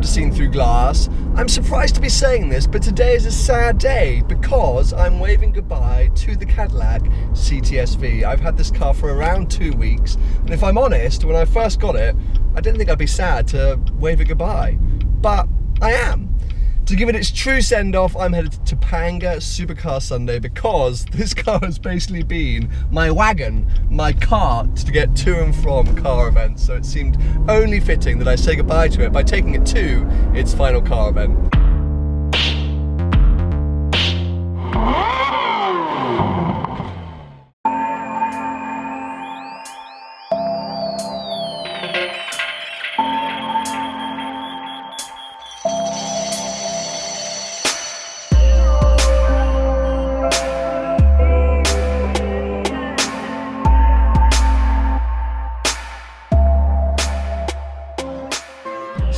seen through glass. I'm surprised to be saying this, but today is a sad day because I'm waving goodbye to the Cadillac CTS-V. I've had this car for around 2 weeks, and if I'm honest, when I first got it, I didn't think I'd be sad to wave it goodbye, but I am. To give it its true send-off, I'm headed to Topanga Supercar Sunday because this car has basically been my wagon, my cart to get to and from car events. So it seemed only fitting that I say goodbye to it by taking it to its final car event.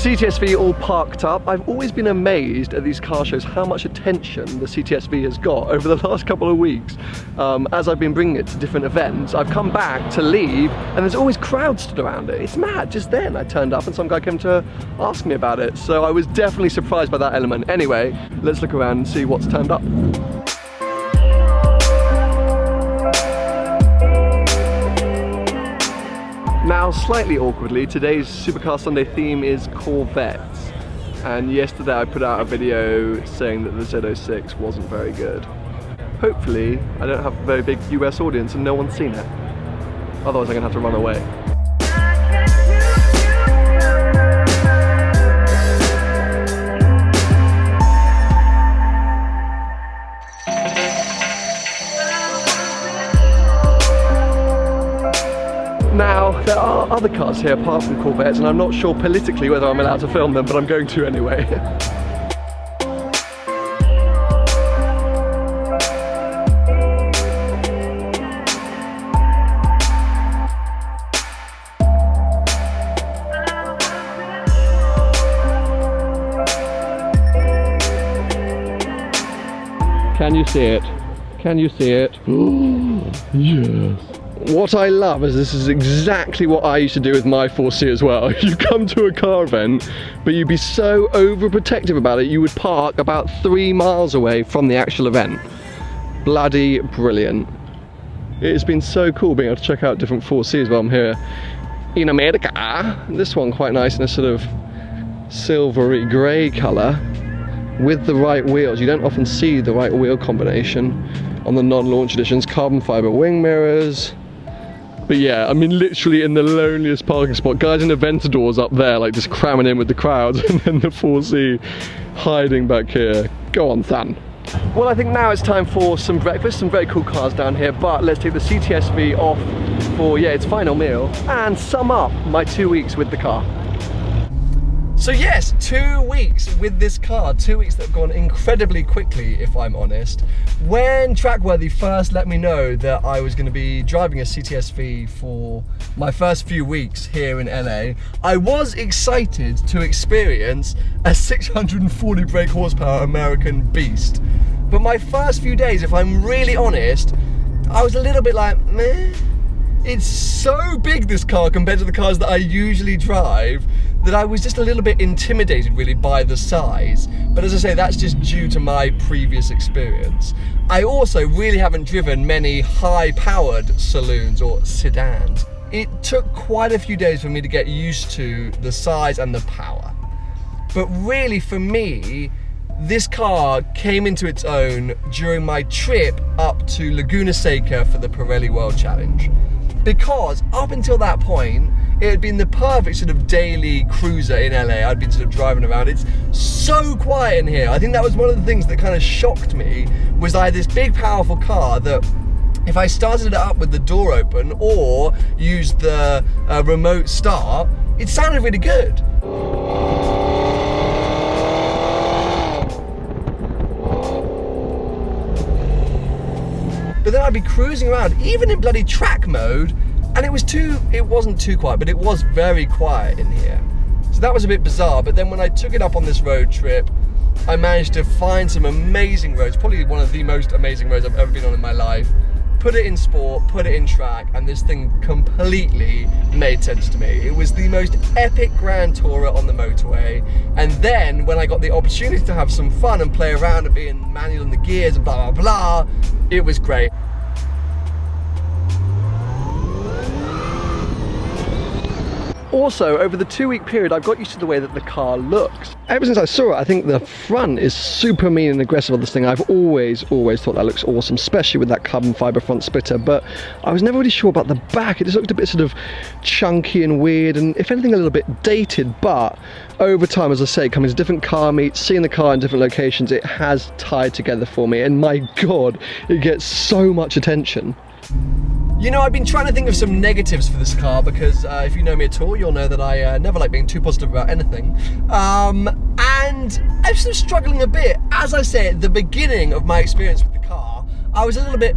CTS-V all parked up. I've always been amazed at these car shows how much attention the CTS-V has got over the last couple of weeks. As I've been bringing it to different events, I've come back to leave and there's always crowds stood around it. It's mad. Just then I turned up and some guy came to ask me about it. So I was definitely surprised by that element. Anyway, let's look around and see what's turned up. Now, slightly awkwardly, today's Supercar Sunday theme is Corvettes. And yesterday I put out a video saying that the Z06 wasn't very good. Hopefully, I don't have a very big US audience and no one's seen it. Otherwise I'm gonna have to run away. Now, there are other cars here apart from Corvettes, and I'm not sure politically whether I'm allowed to film them, but I'm going to anyway. Can you see it? Can you see it? Yes. What I love is this is exactly what I used to do with my 4C as well. You come to a car event, but you'd be so overprotective about it, you would park about 3 miles away from the actual event. Bloody brilliant. It has been so cool being able to check out different 4Cs while I'm here in America. This one quite nice in a sort of silvery grey colour with the right wheels. You don't often see the right wheel combination on the non-launch editions. Carbon fibre wing mirrors. But yeah, I mean literally in the loneliest parking spot, guys in Aventadors up there like just cramming in with the crowds, and then the 4C hiding back here. Go on, son. Well, I think now it's time for some breakfast, some very cool cars down here, but let's take the CTS-V off for, yeah, its final meal and sum up my 2 weeks with the car. So yes, 2 weeks with this car, 2 weeks that have gone incredibly quickly, if I'm honest. When Trackworthy first let me know that I was going to be driving a CTS-V for my first few weeks here in LA, I was excited to experience a 640 brake horsepower American beast. But my first few days, if I'm really honest, I was a little bit like, meh. It's so big, this car, compared to the cars that I usually drive, that I was just a little bit intimidated really by the size. But as I say, that's just due to my previous experience. I also really haven't driven many high-powered saloons or sedans. It took quite a few days for me to get used to the size and the power. But really, for me, this car came into its own during my trip up to Laguna Seca for the Pirelli World Challenge. Because up until that point, it had been the perfect sort of daily cruiser in LA. I'd been sort of driving around. It's so quiet in here. I think that was one of the things that kind of shocked me, was I had this big, powerful car that if I started it up with the door open or used the remote start, it sounded really good. But then I'd be cruising around, even in bloody track mode, and it wasn't too quiet, but it was very quiet in here. So that was a bit bizarre. But then when I took it up on this road trip, I managed to find some amazing roads, probably one of the most amazing roads I've ever been on in my life. put it in sport, put it in track, and this thing completely made sense to me. It was the most epic Grand Tourer on the motorway, and then when I got the opportunity to have some fun and play around and be in manual in the gears and blah blah blah, it was great. Also, over the 2-week period, I've got used to the way that the car looks. Ever since I saw it, I think the front is super mean and aggressive on this thing. I've always thought that looks awesome, especially with that carbon fibre front splitter, but I was never really sure about the back. It just looked a bit sort of chunky and weird, and if anything, a little bit dated, but over time, as I say, coming to different car meets, seeing the car in different locations, it has tied together for me, and my God, it gets so much attention. You know, I've been trying to think of some negatives for this car because if you know me at all, you'll know that I never like being too positive about anything. And I'm still struggling a bit. As I say, at the beginning of my experience with the car, I was a little bit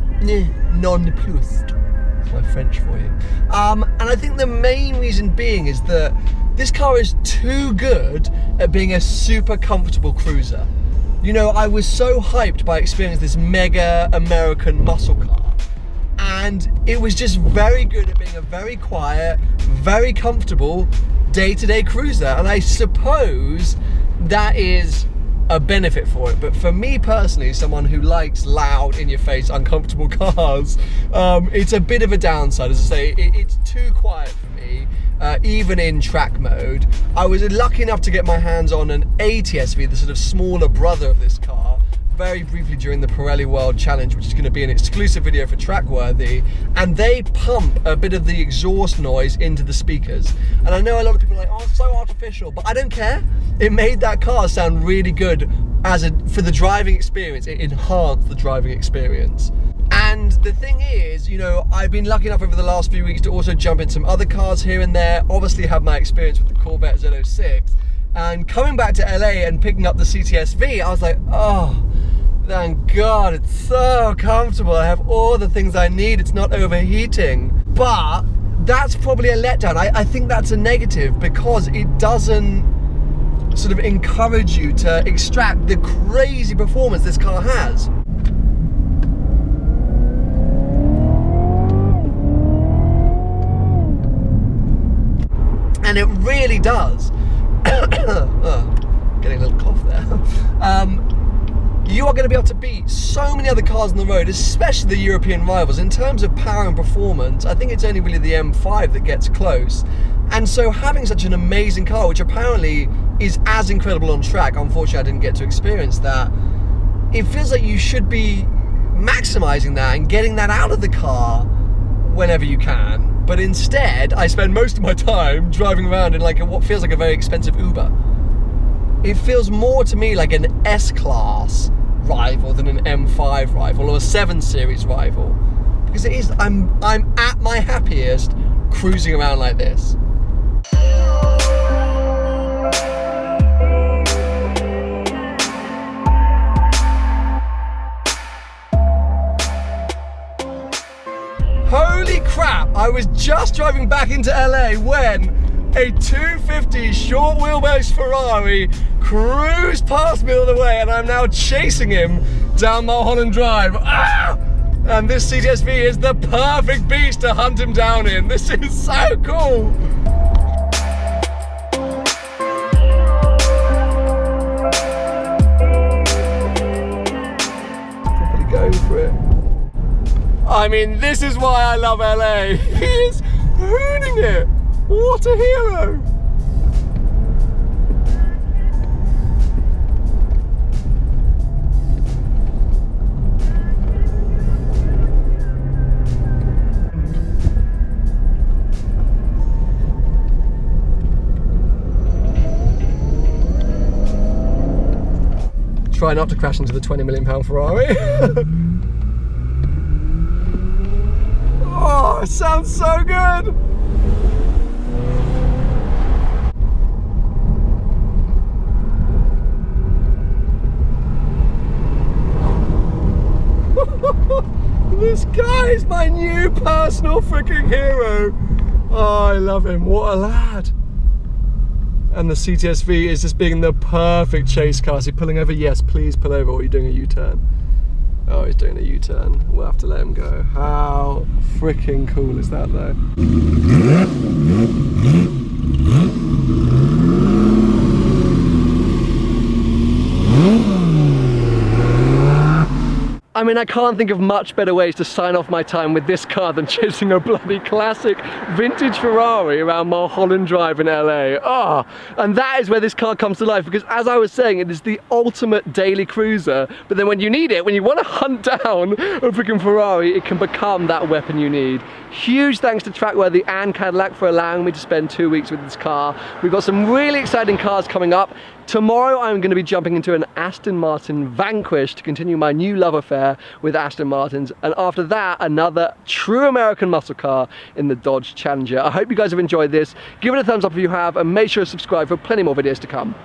nonplussed. That's my French for you. And I think the main reason being is that this car is too good at being a super comfortable cruiser. You know, I was so hyped by experiencing this mega American muscle car. And it was just very good at being a very quiet, very comfortable day-to-day cruiser. And I suppose that is a benefit for it. But for me personally, someone who likes loud, in-your-face, uncomfortable cars, it's a bit of a downside. As I say, it's too quiet for me, even in track mode. I was lucky enough to get my hands on an CTS-V, the sort of smaller brother of this car, very briefly during the Pirelli World Challenge, which is going to be an exclusive video for Trackworthy, and they pump a bit of the exhaust noise into the speakers. And I know a lot of people are like, oh, it's so artificial, but I don't care. It made that car sound really good for the driving experience. It enhanced the driving experience. And the thing is, you know, I've been lucky enough over the last few weeks to also jump in some other cars here and there, obviously have my experience with the Corvette Z06, and coming back to LA and picking up the CTS-V, I was like, oh, thank God, it's so comfortable. I have all the things I need. It's not overheating. But that's probably a letdown. I think that's a negative because it doesn't sort of encourage you to extract the crazy performance this car has. And it really does. Getting a little cough there. You are going to be able to beat so many other cars on the road, especially the European rivals. In terms of power and performance, I think it's only really the M5 that gets close. And so having such an amazing car, which apparently is as incredible on track, unfortunately I didn't get to experience that, it feels like you should be maximizing that and getting that out of the car whenever you can. But instead, I spend most of my time driving around in like what feels like a very expensive Uber. It feels more to me like an S-Class rival than an M5 rival or a 7 Series rival. Because it is, I'm at my happiest cruising around like this. Holy crap, I was just driving back into LA when a 250 short wheelbase Ferrari cruised past me all the way, and I'm now chasing him down Mulholland Drive. Ah! And this CTS-V is the perfect beast to hunt him down in. This is so cool. Probably go for it. I mean, this is why I love LA. He is hooning it. What a hero. Try not to crash into the £20 million Ferrari. Oh, it sounds so good! This guy is my new personal freaking hero. Oh, I love him. What a lad. And the CTS-V is just being the perfect chase car. Is he pulling over? Yes, please pull over, or you're doing a U-turn. Oh, he's doing a U-turn. We'll have to let him go. How freaking cool is that though? I mean, I can't think of much better ways to sign off my time with this car than chasing a bloody classic vintage Ferrari around Mulholland Drive in LA. Oh, and that is where this car comes to life, because as I was saying, it is the ultimate daily cruiser, but then when you need it, when you want to hunt down a freaking Ferrari, it can become that weapon you need. Huge thanks to Trackworthy and Cadillac for allowing me to spend 2 weeks with this car. We've got some really exciting cars coming up. Tomorrow I'm going to be jumping into an Aston Martin Vanquish to continue my new love affair with Aston Martins, and after that another true American muscle car in the Dodge Challenger. I hope you guys have enjoyed this. Give it a thumbs up if you have, and make sure to subscribe for plenty more videos to come.